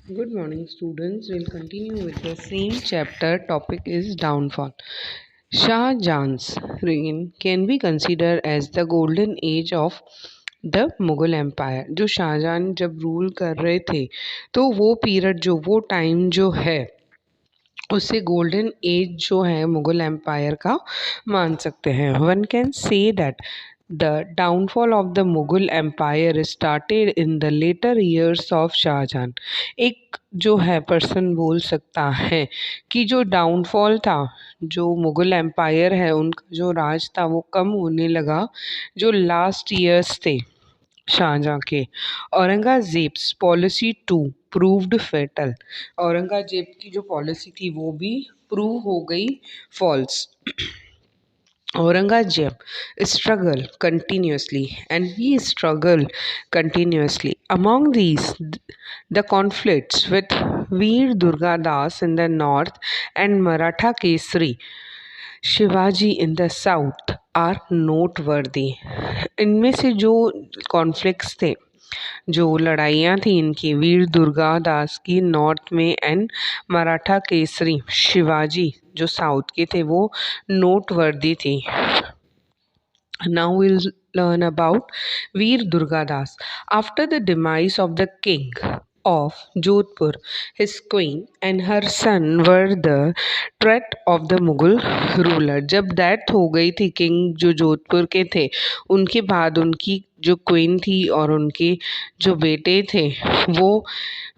Good morning, students. We'll continue with the same chapter. Topic is downfall. Shah Jahan's reign can be considered as the golden age of the Mughal empire. जो शाहजहां जब rule कर रहे थे तो वो period वो time जो है उसे गोल्डन एज जो है मुग़ल एम्पायर का मान सकते हैं। One can say that the downfall of the Mughal empire started in the later years of Shahjahan. एक जो है पर्सन बोल सकता है कि जो डाउनफॉल था, जो मुग़ल एम्पायर है उनका जो राज था वो कम होने लगा जो लास्ट ईयर्स थे शाहजहां के। Aurangzeb's policy too proved fatal. Aurangzeb की जो पॉलिसी थी वो भी प्रूव हो गई false. Aurangzeb struggled continuously and he struggled continuously. Among these, the conflicts with Veer Durga Das in the north and Maratha Kesari Shivaji in the south are noteworthy. इनमें से जो कॉन्फ्लिक्ट्स थे, जो लड़ाइयाँ थी इनकी, वीर दुर्गा दास की नॉर्थ में एंड मराठा केसरी शिवाजी जो साउथ के थे, वो नोटवर्दी थी। Now we'll learn about Veer Durgadas. After the demise of the king of Jodhpur, his queen and her son were the threat of the Mughal ruler. जब डेथ हो गई थी किंग जो जोधपुर के थे, उनके बाद उनकी जो क्वीन थी और उनके जो बेटे थे वो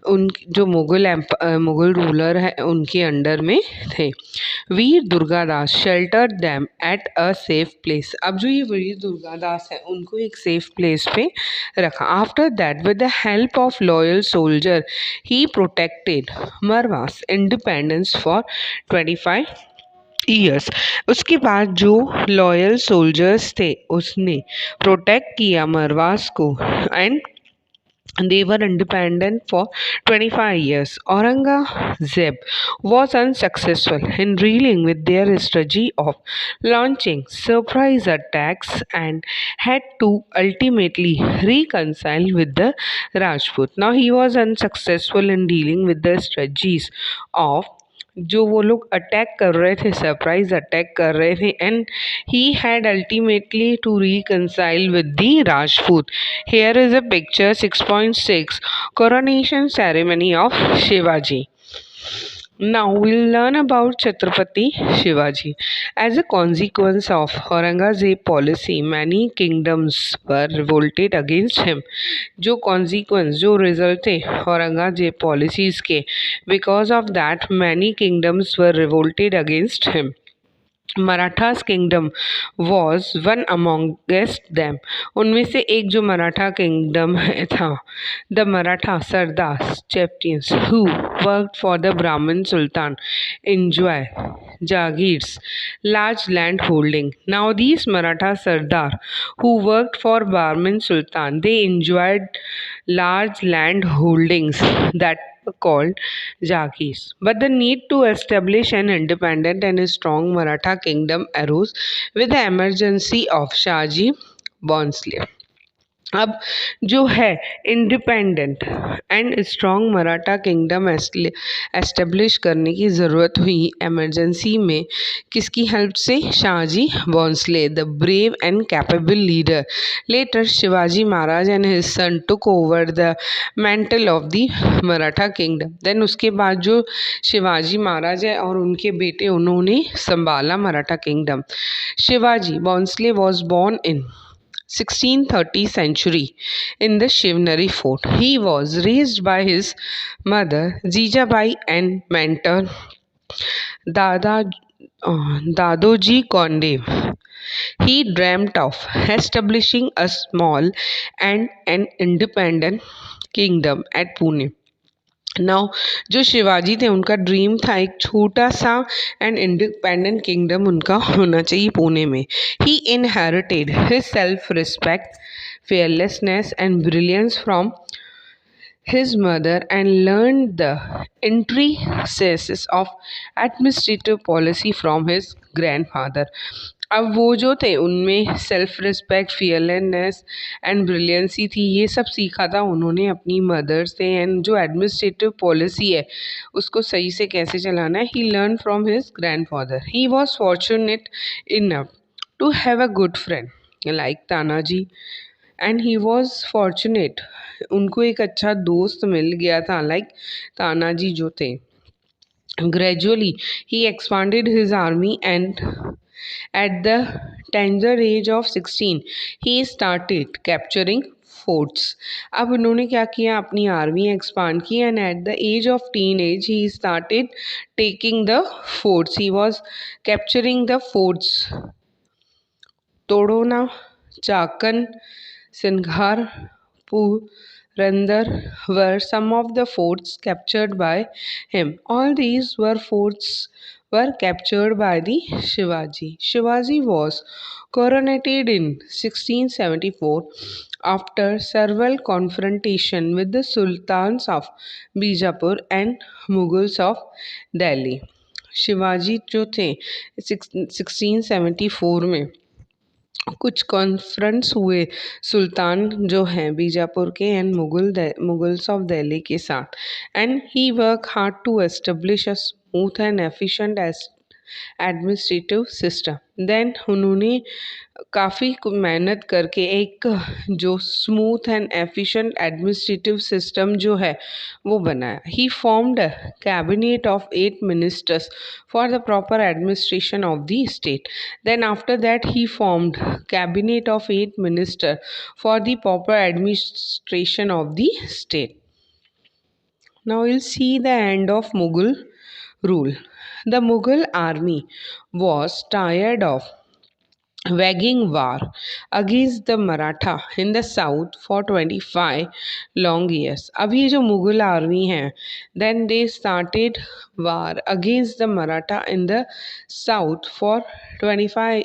उन जो मुग़ल रूलर है उनके अंडर में थे। Veer Durgadas shelter them at a safe place. अब जो ये वीर दुर्गादास है उनको एक सेफ प्लेस पे रखा। After that with the help of loyal soldier he protected Marwar's independence for 25 years. उसके बाद जो लॉयल सोल्जर्स थे उसने प्रोटेक्ट किया मरवास को and they were independent for 25 years. Aurangzeb was unsuccessful in dealing with their strategy of launching surprise attacks and had to ultimately reconcile with the Rajput. Now he was unsuccessful in dealing with the strategies of जो वो लोग attack कर रहे थे, surprise attack कर रहे थे and he had ultimately to reconcile with the Rajput. Here is a picture 6.6 coronation ceremony of Shivaji. Now we'll learn about Chhatrapati Shivaji. As a consequence of Aurangzeb policy, many kingdoms were revolted against him. जो consequence जो result थे Aurangzeb policies के, because of that many kingdoms were revolted against him. Marathas kingdom was one amongst them. उनमें से एक जो Maratha kingdom था, the Maratha sardar chieftains who worked for the Brahmin sultan enjoy Jagirs, large land holding. Now these Maratha Sardar who worked for Brahmin Sultan, they enjoyed large land holdings that were called Jagirs. But the need to establish an independent and strong Maratha kingdom arose with the emergency of Shahji Bhonsle. अब जो है independent and strong Maratha kingdom establish करने की ज़रूरत हुई emergency में। किसकी help से? Shahji Bhonsle, the brave and capable leader. Later Shivaji Maharaj and his son took over the mantle of the Maratha kingdom. Then उसके बाद जो शिवाजी महाराज है और उनके बेटे उन्होंने संभाला Maratha kingdom. Shivaji Bhonsle was born in 1630 century in the Shivneri fort. He was raised by his mother Jijabai and mentor Dada Dadoji Kondev. He dreamt of establishing a small and an independent kingdom at Pune. Now जो शिवाजी थे उनका dream था एक छोटा सा and independent kingdom उनका होना चाहिए पुणे में। He inherited his self respect, fearlessness and brilliance from his mother and learned the intricacies of administrative policy from his grandfather. अब वो जो थे उनमें self respect, fearlessness and brilliancy थी। ये सब सीखा था उन्होंने अपनी मदर से। एंड जो एडमिनिस्ट्रेटिव पॉलिसी है उसको सही से कैसे चलाना है, he learn from his grandfather. He was fortunate enough to have a good friend like Tanaji, and he was fortunate, उनको एक अच्छा दोस्त मिल गया था लाइक तानाजी जो थे। Gradually, he expanded his army, and at the tender age of 16, he started capturing forts. अब उन्होंने क्या किया, अपनी आर्मी एक्सपांड की, and at the age of teen age he started taking the forts. He was capturing the forts. Torna, Chakan, Singhar, Purandar were some of the forts captured by him. All these were forts were captured by the Shivaji. Shivaji was coronated in 1674 after several confrontation with the sultans of Bijapur and Mughals of Delhi. Shivaji जो थे 1674 में कुछ conference हुए सुल्तान जो हैं बीजापुर के and Mughals of Delhi के साथ, and he work hard to establish a smooth and efficient administrative system. Then उन्होंने काफ़ी मेहनत करके एक जो smooth and efficient administrative system जो है वो बनाया। He formed a cabinet of 8 ministers for the proper administration of the state. Then after that he formed cabinet of 8 ministers for the proper administration of the state. Now we'll see the end of Mughal rule. The Mughal army was tired of waging war against the Maratha in the south for 25 long years. अब ये जो Mughal army है, then they started war against the Maratha in the south for 25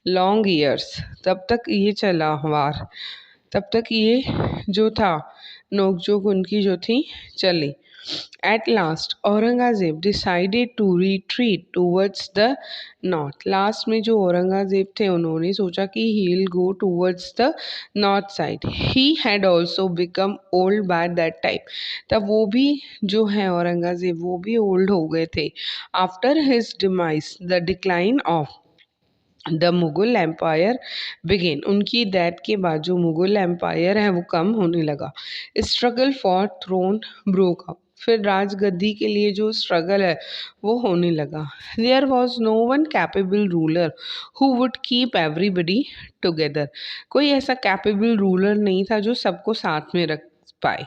long years. तब तक ये चला वार, तब तक ये जो था नोकझोंक उनकी जो थी चली। At last Aurangzeb decided to retreat towards the north. Last में जो औरंगजेब थे उन्होंने सोचा कि he will go towards the north side. He had also become old by that time. तब वो भी जो है औरंगजेब वो भी ओल्ड हो गए थे। After his demise the decline of the Mughal empire begin. उनकी डेथ के बाद जो मुगल एम्पायर है वो कम होने लगा। Struggle for throne broke up. फिर राजगद्दी के लिए जो स्ट्रगल है वो होने लगा। There was no one capable ruler who would keep everybody together. कोई ऐसा कैपेबल रूलर नहीं था जो सबको साथ में रख पाए।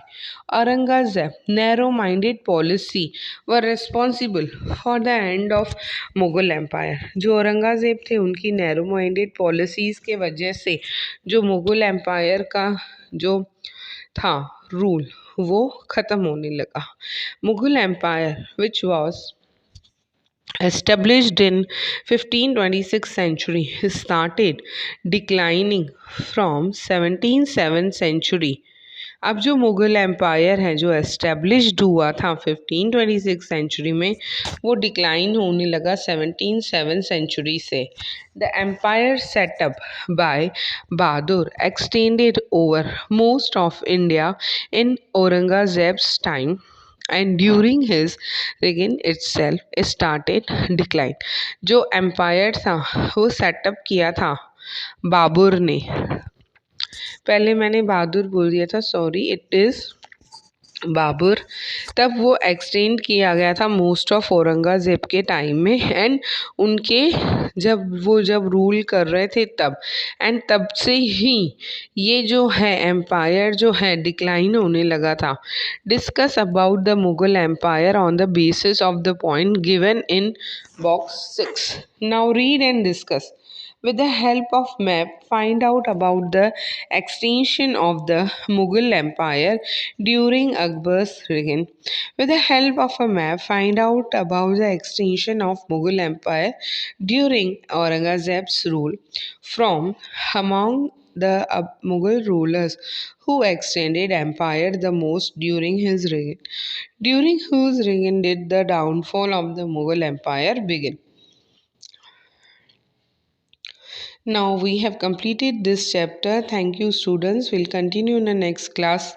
Aurangzeb narrow minded policy were responsible for the end of Mughal empire. जो औरंगजेब थे उनकी नैरो माइंडेड पॉलिसीज़ के वजह से जो मुगल एम्पायर का जो था रूल वो ख़त्म होने लगा। Mughal empire which was established in 1526 century started declining from 17th century। अब जो मुग़ल एम्पायर है जो एस्टेब्लिश्ड हुआ था 1526 सेंचुरी में वो डिक्लाइन होने लगा 17th सेंचुरी से। The empire setup by Bahadur extended over most of India in Aurangzeb's time and during his reign itself started decline। जो एम्पायर था वो सेटअप किया था बाबर ने, पहले मैंने बहादुर बोल दिया था, सॉरी, इट इज़ बाबर। तब वो एक्सटेंड किया गया था मोस्ट ऑफ औरंगज़ेब के टाइम में, एंड उनके जब रूल कर रहे थे तब, एंड तब से ही ये जो है एम्पायर जो है डिक्लाइन होने लगा था। Discuss about the Mughal empire on the basis of the point given in box 6। Now read and discuss. With the help of map, find out about the extension of the Mughal Empire during Akbar's reign. With the help of a map, find out about the extension of Mughal Empire during Aurangzeb's rule. From among the Mughal rulers who extended empire the most during his reign. During whose reign did the downfall of the Mughal Empire begin? Now we have completed this chapter. Thank you, students. We'll continue in the next class.